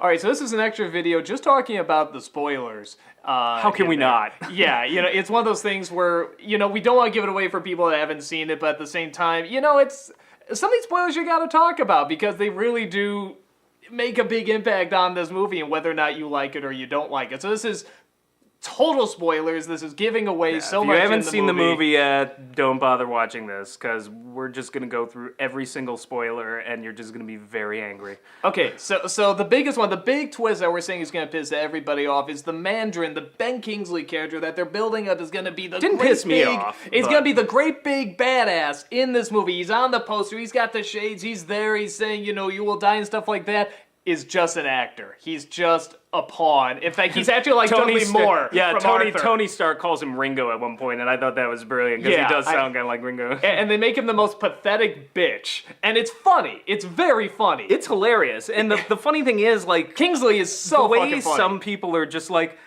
All right, so this is an extra video just talking about the spoilers. How can we not? Yeah, it's one of those things where, we don't want to give it away for people that haven't seen it, but at the same time, it's some of these spoilers you got to talk about because they really do make a big impact on this movie and whether or not you like it or you don't like it. So this is total spoilers. This is giving away so much. If you haven't seen the movie yet, don't bother watching this because we're just going to go through every single spoiler and you're just going to be very angry. Okay, so the biggest one, the big twist that we're saying is going to piss everybody off is the Mandarin, the Ben Kingsley character that they're building up is going to be the Didn't great piss me big, off, It's but- going to be the great big badass in this movie. He's on the poster. He's got the shades. He's there. He's saying, you will die and stuff like that. Is just an actor. He's just a pawn. In fact, he's actually like Dudley Moore. Yeah, from Arthur. Tony Stark calls him Ringo at one point, and I thought that was brilliant because Yeah, he does sound kind of like Ringo. And they make him the most pathetic bitch. And it's funny. It's very funny. It's hilarious, and the funny thing is, like, Kingsley is so the fucking way funny. some people are just like,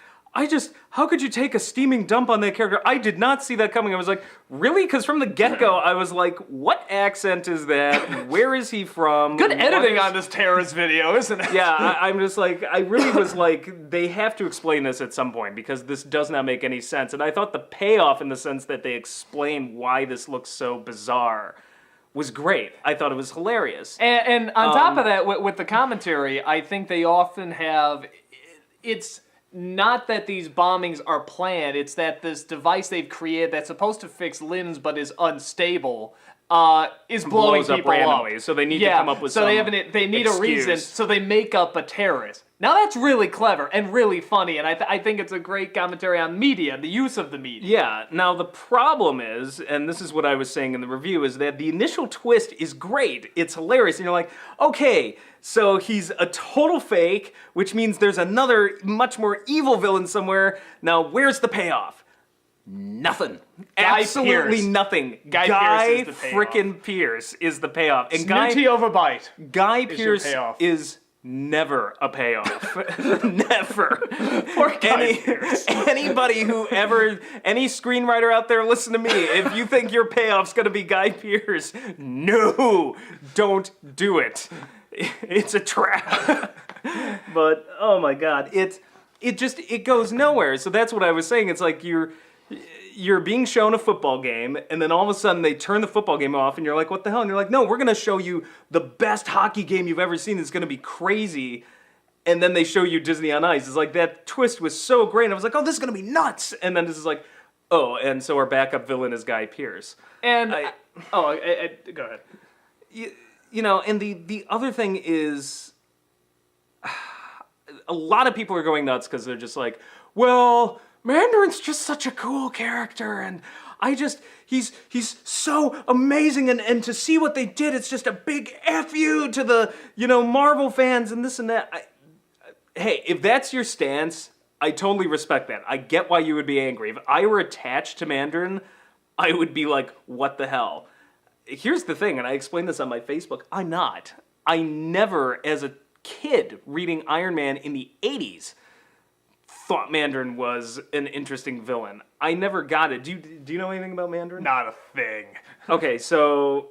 how could you take a steaming dump on that character? I did not see that coming. I was like, really? Because from the get-go, I was like, what accent is that? Where is he from? Good editing on this terrorist video, isn't it? Yeah, I'm just like, I really was like, they have to explain this at some point because this does not make any sense. And I thought the payoff in the sense that they explain why this looks so bizarre was great. I thought it was hilarious. And on top of that, with the commentary, I think they often have, it's not that these bombings are planned, it's that this device they've created that's supposed to fix limbs but is unstable is blowing Blows up people randomly, up. so they need to come up with so some they need a reason, excuse. so they make up a terrorist. Now that's really clever and really funny, and I think it's a great commentary on media, the use of the media. Yeah, now the problem is, and this is what I was saying in the review, is that the initial twist is great. It's hilarious, and you're like, okay, so he's a total fake, which means there's another much more evil villain somewhere. Now, where's the payoff? Nothing. Guy Absolutely Pearce. nothing. Guy Pearce is the payoff. Frickin' Pearce is the payoff. And Snooty over bite. Guy your Pearce payoff. is never a payoff. Never. Poor Guy Pearce. Anybody who ever, any screenwriter out there, listen to me. If you think your payoff's gonna be Guy Pearce, no, don't do it. It's a trap. But oh my God, it goes nowhere. So that's what I was saying. It's like you're being shown a football game, and then all of a sudden they turn the football game off, and you're like, what the hell? And you're like, no, we're going to show you the best hockey game you've ever seen. It's going to be crazy. And then they show you Disney on Ice. It's like, that twist was so great. I was like, oh, this is going to be nuts. And then this is like, oh, and so our backup villain is Guy Pearce. And, go ahead. And the other thing is, a lot of people are going nuts because they're just like, well, Mandarin's just such a cool character, and he's so amazing, and to see what they did, it's just a big F you to the, Marvel fans and this and that. Hey, if that's your stance, I totally respect that. I get why you would be angry. If I were attached to Mandarin, I would be like, what the hell? Here's the thing, and I explained this on my Facebook, I'm not. I never, as a kid reading Iron Man in the 80s, thought Mandarin was an interesting villain. I never got it. Do you know anything about Mandarin? Not a thing. Okay, so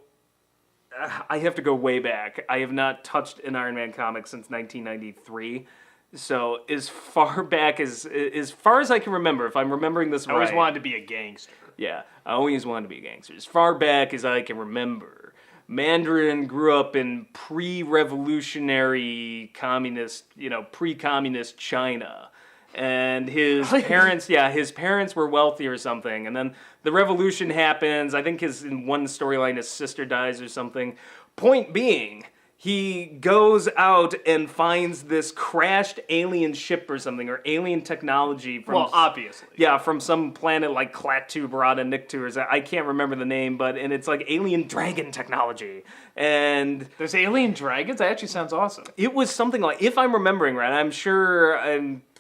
I have to go way back. I have not touched an Iron Man comic since 1993. So as far back as I can remember, if I'm remembering this right. I always wanted to be a gangster. Yeah, I always wanted to be a gangster. As far back as I can remember, Mandarin grew up in pre-revolutionary communist, pre-communist China. And his parents were wealthy or something. And then the revolution happens. I think in one storyline, his sister dies or something. Point being, he goes out and finds this crashed alien ship or something, or alien technology from... Well, obviously. Yeah, from some planet like Klaatu, Barada, Nikto, I can't remember the name, and it's like alien dragon technology. And... There's alien dragons? That actually sounds awesome. It was something like, if I'm remembering right, I'm sure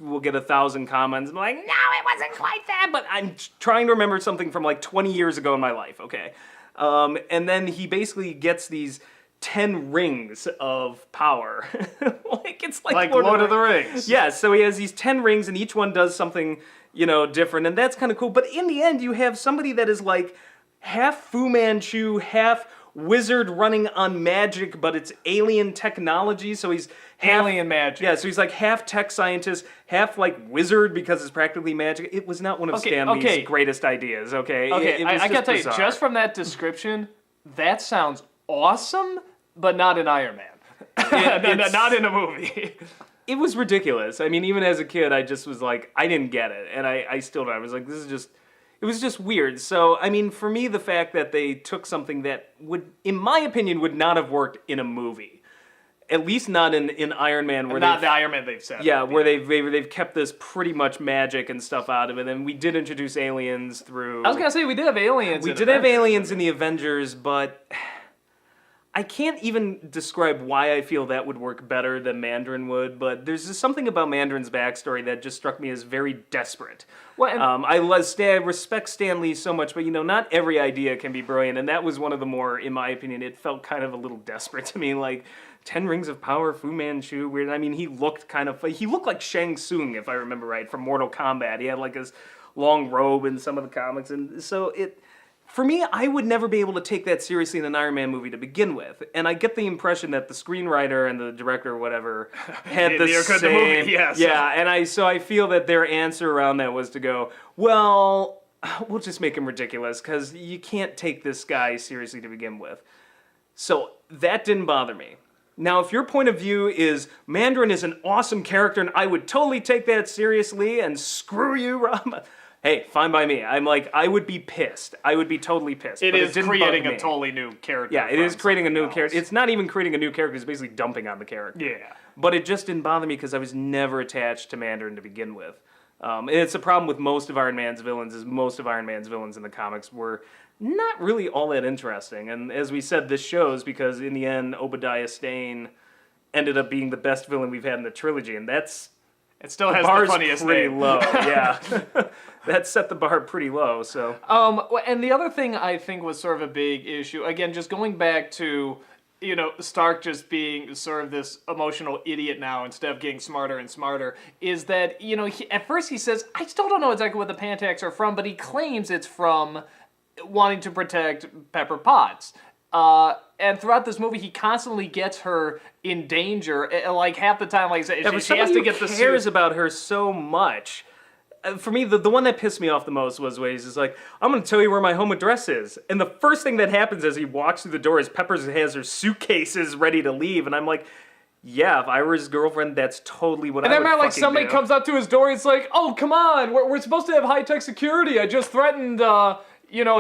we'll get 1,000 comments. I'm like, no, it wasn't quite that, but I'm trying to remember something from like 20 years ago in my life, okay? And then he basically gets these 10 rings of power. It's like Lord of the Rings. Yeah, so he has these 10 rings, and each one does something, different, and that's kind of cool. But in the end, you have somebody that is like half Fu Manchu, half wizard running on magic, but it's alien technology, so he's half, Alien magic. Yeah, so he's like half tech scientist, half like wizard because it's practically magic. It was not one of Stanley's greatest ideas, okay? Okay, It was I gotta tell you, bizarre. just from that description, that sounds awesome, but not in Iron Man. Not in a movie. It was ridiculous. I mean, even as a kid, I just was like, I didn't get it, and I still don't. I was like, this is just, it was just weird. So, I mean, for me, the fact that they took something that would, in my opinion, would not have worked in a movie, at least not in Iron Man, where Not the Iron Man they've said. yeah, where they've kept this pretty much magic and stuff out of it, and we did introduce aliens through. I was gonna say we did have aliens. We in did have Avengers. aliens in the Avengers, but I can't even describe why I feel that would work better than Mandarin would, but there's just something about Mandarin's backstory that just struck me as very desperate. Well, and- I respect Stan Lee so much, but not every idea can be brilliant, and that was one of the more, in my opinion, it felt kind of a little desperate to me, like 10 Rings of Power, Fu Manchu, weird. I mean, he looked like Shang Tsung, if I remember right, from Mortal Kombat. He had like his long robe in some of the comics, and so for me, I would never be able to take that seriously in an Iron Man movie to begin with. And I get the impression that the screenwriter and the director or whatever had the They cut the same... movie, yes. Yeah, and I feel that their answer around that was to go, well, we'll just make him ridiculous, because you can't take this guy seriously to begin with. So that didn't bother me. Now, if your point of view is Mandarin is an awesome character and I would totally take that seriously and screw you, Rob... Hey, fine by me. I'm like, I would be pissed. I would be totally pissed. It but is didn't creating bug a me. totally new character. Yeah, it from is creating a new something character. else. It's not even creating a new character. It's basically dumping on the character. Yeah. But it just didn't bother me because I was never attached to Mandarin to begin with. And it's a problem with most of Iron Man's villains, is most of Iron Man's villains in the comics were not really all that interesting. And as we said, this shows because in the end, Obadiah Stane ended up being the best villain we've had in the trilogy, and that's... It still has the bar's funniest pretty name. low, yeah. That set the bar pretty low, so... And the other thing I think was sort of a big issue, again, just going back to, Stark just being sort of this emotional idiot now instead of getting smarter and smarter, is that, at first he says, I still don't know exactly what the Pantax are from, but he claims it's from wanting to protect Pepper Potts. And throughout this movie, he constantly gets her in danger. Like half the time, like I said, Yeah, but she has to get the cares suit. about her so much. For me, the one that pissed me off the most was when he's just like, I'm going to tell you where my home address is. And the first thing that happens as he walks through the door is Peppers has her suitcases ready to leave. And I'm like, yeah, if I were his girlfriend, that's totally what I would And then, like, fucking somebody do. comes up to his door, it's like, oh, come on, we're supposed to have high-tech security. I just threatened, a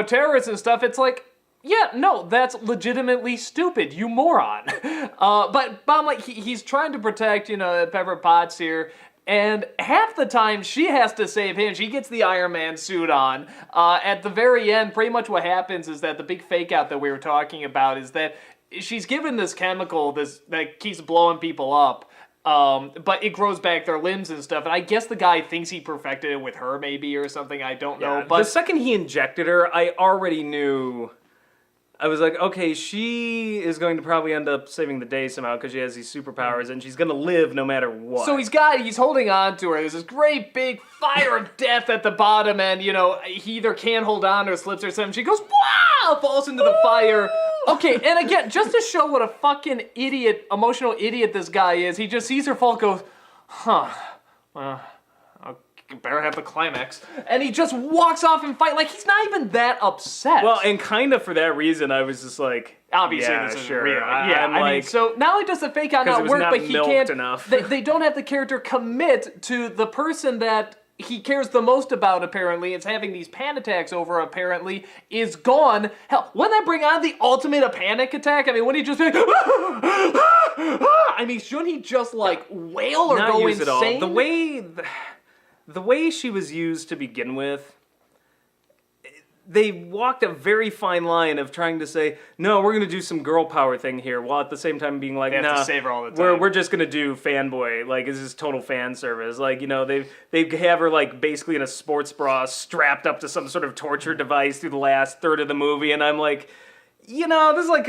terrorist and stuff. It's like, yeah, no, that's legitimately stupid, you moron. But I'm like, he's trying to protect, Pepper Potts here, and half the time she has to save him. She gets the Iron Man suit on. At the very end, pretty much what happens is that the big fake out that we were talking about is that she's given this chemical that keeps blowing people up. But it grows back their limbs and stuff, and I guess the guy thinks he perfected it with her, maybe, or something, I don't know. But the second he injected her, I already knew... I was like, okay, she is going to probably end up saving the day somehow because she has these superpowers and she's going to live no matter what. So he's holding on to her. There's this great big fire of death at the bottom, and, he either can't hold on or slips or something. She goes, wow, falls into the fire. Okay, and again, just to show what a fucking idiot, emotional idiot this guy is, he just sees her fall, goes, huh, well, I better have the climax. And he just walks off and fight like he's not even that upset. Well, and kind of for that reason, I was just like, obviously yeah, this isn't sure. real. I'm I mean, like, so not only does the fake out 'cause it not was work, not but he milked can't. enough. They don't have the character commit to the person that he cares the most about, apparently. It's having these panic attacks over, apparently, is gone. Hell, wouldn't that bring on the ultimate panic attack? I mean, wouldn't he just be like, I mean, shouldn't he just, like, wail or not go use it insane? all. The way she was used to begin with, they walked a very fine line of trying to say, no, we're going to do some girl power thing here, while at the same time being like, They have to nah, save her all the time. we're just going to do fanboy. Like, this is total fan service. Like, they have her, like, basically in a sports bra strapped up to some sort of torture device through the last third of the movie, and I'm like, this is like,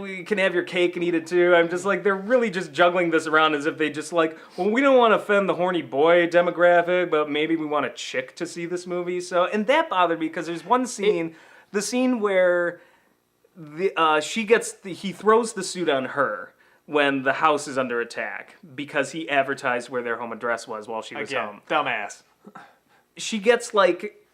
we can have your cake and eat it too. I'm just like, they're really just juggling this around as if they just like, well, we don't want to offend the horny boy demographic, but maybe we want a chick to see this movie. So, and that bothered me because there's one scene, the scene where he throws the suit on her when the house is under attack because he advertised where their home address was while she was Again, home. dumbass. She gets like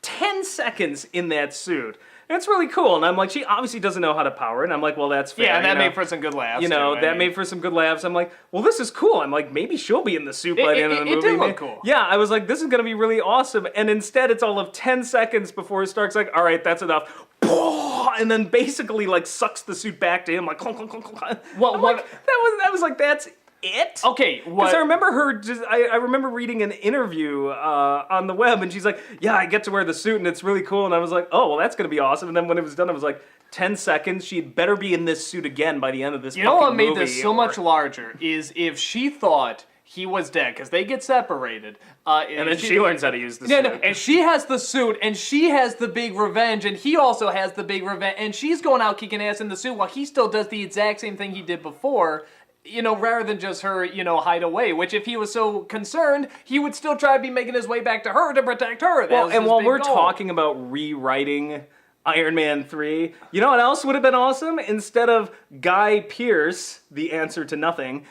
10 seconds in that suit. And it's really cool. And I'm like, she obviously doesn't know how to power it. And I'm like, well, that's fair. Yeah, and that you know? made for some good laughs. You know, too, that made for some good laughs. I'm like, well, this is cool. I'm like, maybe she'll be in the suit by the end of the movie. It did look cool. Yeah, I was like, this is going to be really awesome. And instead, it's all of 10 seconds before Stark's like, all right, that's enough. And then basically, like, sucks the suit back to him, like, clunk, clunk, clunk, clunk. What- I'm like, that was like, that's it? Okay, Because what? I remember her just, I remember reading an interview on the web, and she's like, yeah, I get to wear the suit, and it's really cool. And I was like, oh, well, that's going to be awesome. And then when it was done, I was like, 10 seconds, she'd better be in this suit again by the end of this You know what made movie, this so much larger is if she thought he was dead, because they get separated. And then she learns how to use the No, suit. no, and she has the suit, and she has the big revenge, and he also has the big revenge, and she's going out kicking ass in the suit while he still does the exact same thing he did before, you know, rather than just her, you know, hide away, which if he was so concerned, he would still try to be making his way back to her to protect her. That Well, was and his while big we're goal. talking about rewriting Iron Man 3, you know what else would have been awesome? Instead of Guy Pearce, the answer to nothing,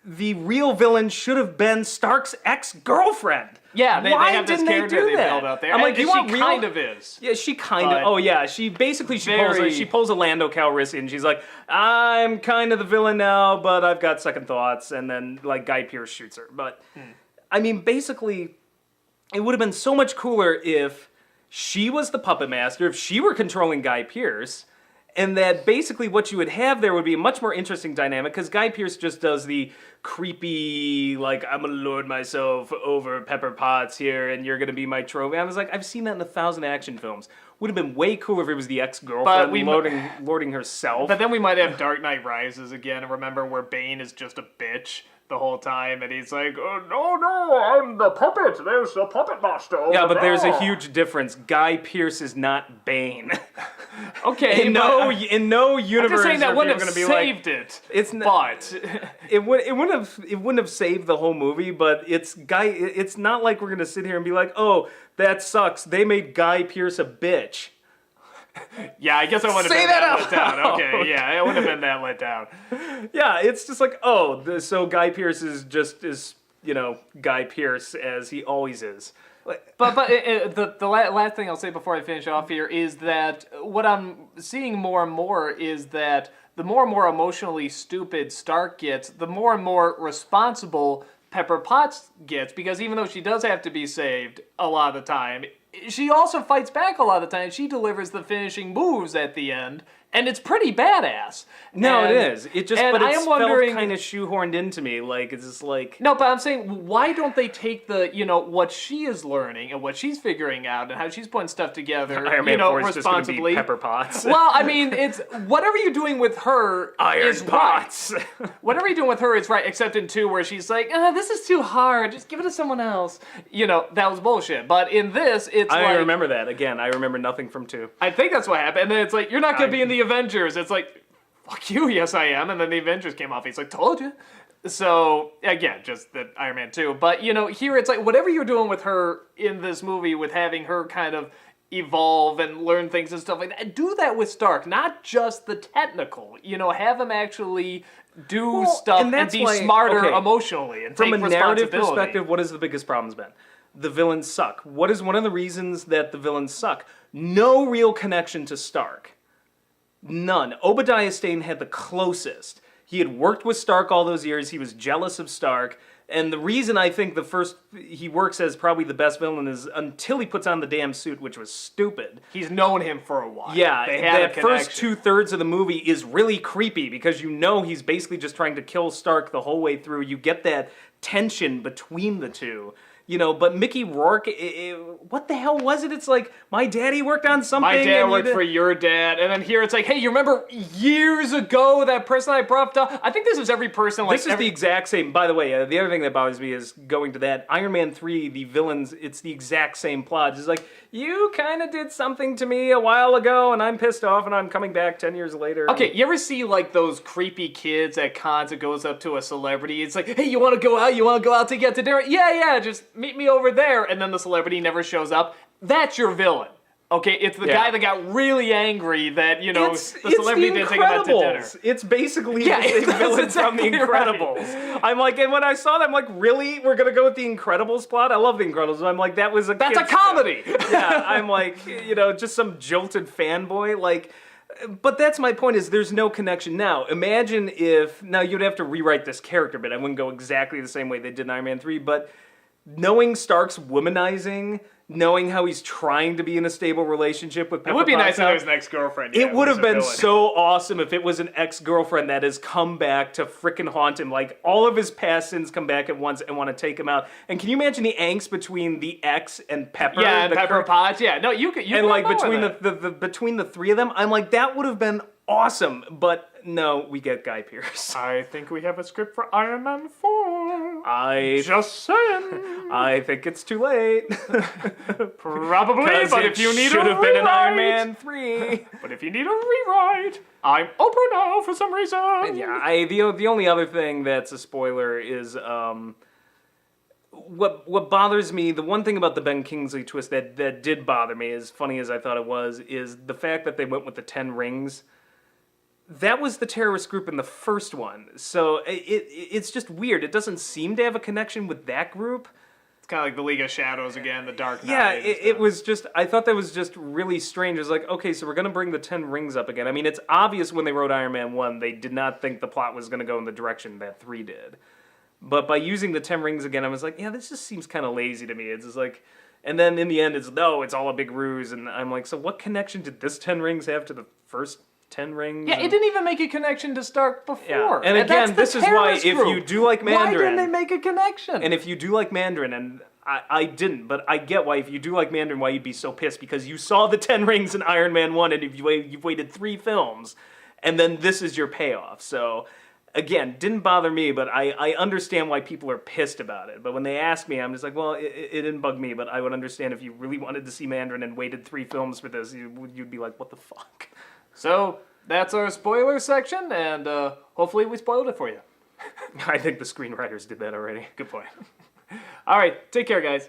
the real villain should have been Stark's ex-girlfriend. Yeah, they Why have this didn't character do they that? build out there. I'm like, and you she want real? kind of is. Yeah, she kind of. But Oh yeah, she pulls very- a Lando Calrissian. She's like, I'm kind of the villain now, but I've got second thoughts. And then like Guy Pearce shoots her. But I mean, basically, it would have been so much cooler if she was the puppet master, if she were controlling Guy Pearce. And that basically what you would have there would be a much more interesting dynamic because Guy Pearce just does the creepy, like, I'm gonna lord myself over Pepper Potts here and you're gonna be my trophy. I was like, I've seen that in 1,000 action films. Would have been way cooler if it was the ex-girlfriend lording herself. But then we might have Dark Knight Rises again, and remember where Bane is just a bitch the whole time, and he's like, oh, no, I'm the puppet. There's the puppet master. Yeah, but there's a huge difference. Guy Pearce is not Bane. Okay, in no universe I'm just saying that are wouldn't people have gonna be saved like, it. It's But it wouldn't have saved the whole movie, but it's not like we're gonna sit here and be like, oh, that sucks. They made Guy Pearce a bitch. yeah, I guess I would have Say been that that out let down. loud. Okay, yeah, it would have been that let down. Yeah, it's just like, oh, so Guy Pearce is Guy Pearce as he always is. But the last thing I'll say before I finish off here is that what I'm seeing more and more is that the more and more emotionally stupid Stark gets, the more and more responsible Pepper Potts gets, because even though she does have to be saved a lot of the time, she also fights back a lot of the time. She delivers the finishing moves at the end, and it's pretty badass. No, And- it is. It just, and but I it's am felt wondering, kind of shoehorned into me. Like, it's just like... no, but I'm saying, why don't they take the, what she is learning and what she's figuring out and how she's putting stuff together, Iron Man 4 is just going to responsibly. be Pepper Potts. Well, I mean, it's whatever you're doing with her is Potts. right. Whatever you're doing with her is right, except in 2 where she's like, this is too hard, just give it to someone else. That was bullshit. But in this, it's I like... remember that. Again, I remember nothing from 2. I think that's what happened. And then it's like, you're not going to be in the Avengers. It's like, fuck you, yes I am. And then the Avengers came off. He's like, told you. So, again, just the Iron Man 2. But, here it's like, whatever you're doing with her in this movie, with having her kind of evolve and learn things and stuff like that, do that with Stark. Not just the technical. Have him actually do stuff and be smarter emotionally and from take a narrative responsibility. perspective, what is the biggest problem's been? The villains suck. What is one of the reasons that the villains suck? No real connection to Stark. None. Obadiah Stane had the closest. He had worked with Stark all those years. He was jealous of Stark. And the reason I think he works as probably the best villain is until he puts on the damn suit, which was stupid. He's known him for a while. Yeah, they had that a first connection. 2/3 of the movie is really creepy because he's basically just trying to kill Stark the whole way through. You get that tension between the two. But Mickey Rourke, what the hell was it? It's like, my daddy worked on something. My dad worked for your dad, and then here it's like, hey, you remember years ago that person I brought up? I think this is every person. Like This is the exact same. By the way, the other thing that bothers me is going to that Iron Man 3. The villains, it's the exact same plot. It's like, you kind of did something to me a while ago, and I'm pissed off, and I'm coming back 10 years later. Okay, you ever see like those creepy kids at cons that goes up to a celebrity? It's like, hey, you want to go out? You want to go out to get to dinner? Yeah, just meet me over there. And then the celebrity never shows up. That's your villain. Okay, it's the Yeah. guy that got really angry that, you know, It's the celebrity didn't take him out to dinner. Incredibles. It's basically Yeah, the same that's villain from The exactly right. Incredibles. I'm like, and when I saw that, I'm like, really? We're gonna go with The Incredibles plot? I love The Incredibles. I'm like, that was a That's a kid's film. comedy! Yeah, I'm like, you know, just some jolted fanboy. Like, but that's my point is there's no connection. Now, imagine if, now you'd have to rewrite this character bit. I wouldn't go exactly the same way they did in Iron Man 3, but knowing Stark's womanizing, knowing how he's trying to be in a stable relationship with Pepper It would be nice if Potts, it was an ex-girlfriend. it would have been so awesome if it was an ex-girlfriend that has come back to frickin' haunt him. Like, all of his past sins come back at once and want to take him out. And can you imagine the angst between the ex and Pepper? Yeah, and the Pepper current- Potts. Yeah, no, you could. And, like, between the three of them, I'm like, that would have been awesome. But no, we get Guy Pearce. I think we have a script for Iron Man 4. I Just saying. I think it's too late. Probably, but if you need a should have been an Iron rewrite- Man 3. But if you need a rewrite, I'm Oprah now for some reason. Yeah, the only other thing that's a spoiler is what bothers me. The one thing about the Ben Kingsley twist that did bother me, as funny as I thought it was, is the fact that they went with the 10 rings. That was the terrorist group in the first one, so it's just weird. It doesn't seem to have a connection with that group. It's kind of like the League of Shadows again, the Dark Knight. Yeah, and it stuff. was just, I thought that was just really strange. It was like, okay, so we're going to bring the 10 rings up again. I mean, it's obvious when they wrote Iron Man 1, they did not think the plot was going to go in the direction that 3 did. But by using the 10 rings again, I was like, yeah, this just seems kind of lazy to me. It's just like, and then in the end, it's all a big ruse. And I'm like, so what connection did this 10 rings have to the first 10 rings? Yeah, it didn't even make a connection to Stark before. Yeah. And that's again, the this is why terrorist if group. you do like Why Mandarin, didn't they make a connection? and if you do like Mandarin, and I didn't, but I get why, if you do like Mandarin, why you'd be so pissed, because you saw the 10 rings in Iron Man 1, and you've waited 3 films, and then this is your payoff. So, again, didn't bother me, but I understand why people are pissed about it. But when they ask me, I'm just like, well, it didn't bug me, but I would understand if you really wanted to see Mandarin and waited 3 films for this, you'd be like, what the fuck? So, that's our spoiler section, and hopefully we spoiled it for you. I think the screenwriters did that already. Good point. All right, take care, guys.